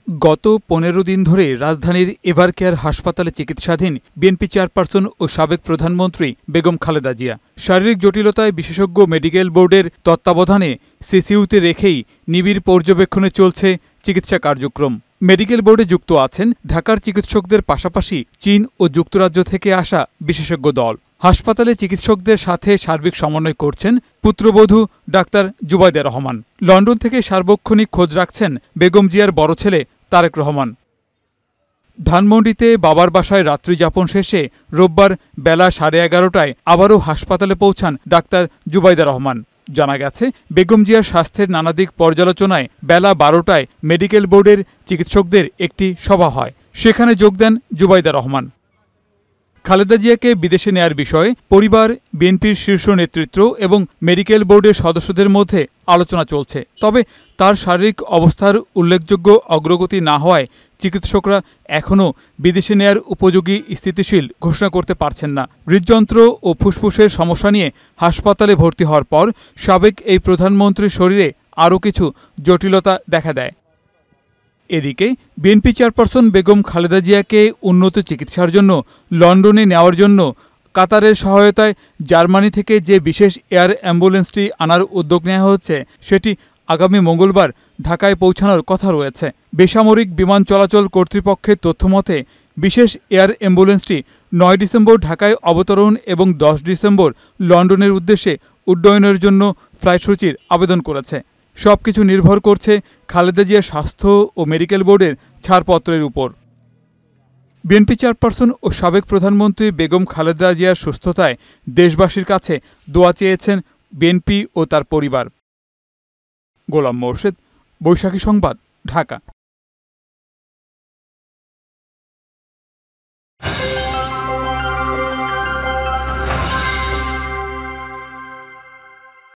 গত ১৫ দিন ধরে রাজধানীর এভারকেয়ার হাসপাতালে চিকিৎসাধীন বিএনপি চেয়ারপারসন ও সাবেক প্রধানমন্ত্রী বেগম খালেদা জিয়া শারীরিক জটিলতায় বিশেষজ্ঞ মেডিকেল বোর্ডের তত্ত্বাবধানে সিসিইউতে রেখেই নিবিড় পর্যবেক্ষণে চলছে চিকিৎসা কার্যক্রম। মেডিকেল বোর্ডে যুক্ত আছেন ঢাকার চিকিৎসকদের পাশাপাশি চীন ও যুক্তরাজ্য থেকে আসা বিশেষজ্ঞ দল। হাসপাতালে চিকিৎসকদের সাথে সার্বিক সমন্বয় করছেন পুত্রবধূ ডাক্তার জুবাইদা রহমান। লন্ডন থেকে সার্বক্ষণিক খোঁজ রাখছেন বেগম জিয়ার বড় ছেলে তারেক রহমান। ধানমন্ডিতে বাবার বাসায় রাত্রিযাপন শেষে রোববার বেলা 11:30টায় আবারও হাসপাতালে পৌঁছান ডাক্তার জুবাইদা রহমান। জানা গেছে, বেগম জিয়ার স্বাস্থ্যের নানা দিক পর্যালোচনায় বেলা 12টায় মেডিকেল বোর্ডের চিকিৎসকদের একটি সভা হয়। সেখানে যোগ দেন জুবাইদা রহমান। খালেদা জিয়াকে বিদেশে নেয়ার বিষয়ে পরিবার, বিএনপির শীর্ষ নেতৃত্ব এবং মেডিকেল বোর্ডের সদস্যদের মধ্যে আলোচনা চলছে। তবে তার শারীরিক অবস্থার উল্লেখযোগ্য অগ্রগতি না হওয়ায় চিকিৎসকরা এখনও বিদেশে নেয়ার উপযোগী স্থিতিশীল ঘোষণা করতে পারছেন না। হৃদযন্ত্র ও ফুসফুসের সমস্যা নিয়ে হাসপাতালে ভর্তি হওয়ার পর সাবেক এই প্রধানমন্ত্রীর শরীরে আরও কিছু জটিলতা দেখা দেয়। এদিকে বিএনপি চেয়ারপারসন বেগম খালেদা জিয়াকে উন্নত চিকিৎসার জন্য লন্ডনে নেওয়ার জন্য কাতারের সহায়তায় জার্মানি থেকে যে বিশেষ এয়ার অ্যাম্বুলেন্সটি আনার উদ্যোগ নেওয়া হচ্ছে, সেটি আগামী মঙ্গলবার ঢাকায় পৌঁছানোর কথা রয়েছে। বেসামরিক বিমান চলাচল কর্তৃপক্ষের তথ্যমতে বিশেষ এয়ার অ্যাম্বুলেন্সটি ৯ ডিসেম্বর ঢাকায় অবতরণ এবং ১০ ডিসেম্বর লন্ডনের উদ্দেশ্যে উড্ডয়নের জন্য ফ্লাইটসূচির আবেদন করেছে। সবকিছু নির্ভর করছে খালেদা জিয়ার স্বাস্থ্য ও মেডিকেল বোর্ডের ছাড়পত্রের উপর। বিএনপি চেয়ারপারসন ও সাবেক প্রধানমন্ত্রী বেগম খালেদা জিয়ার সুস্থতায় দেশবাসীর কাছে দোয়া চেয়েছেন বিএনপি ও তার পরিবার। গোলাম মোর্শেদ, বৈশাখী সংবাদ, ঢাকা।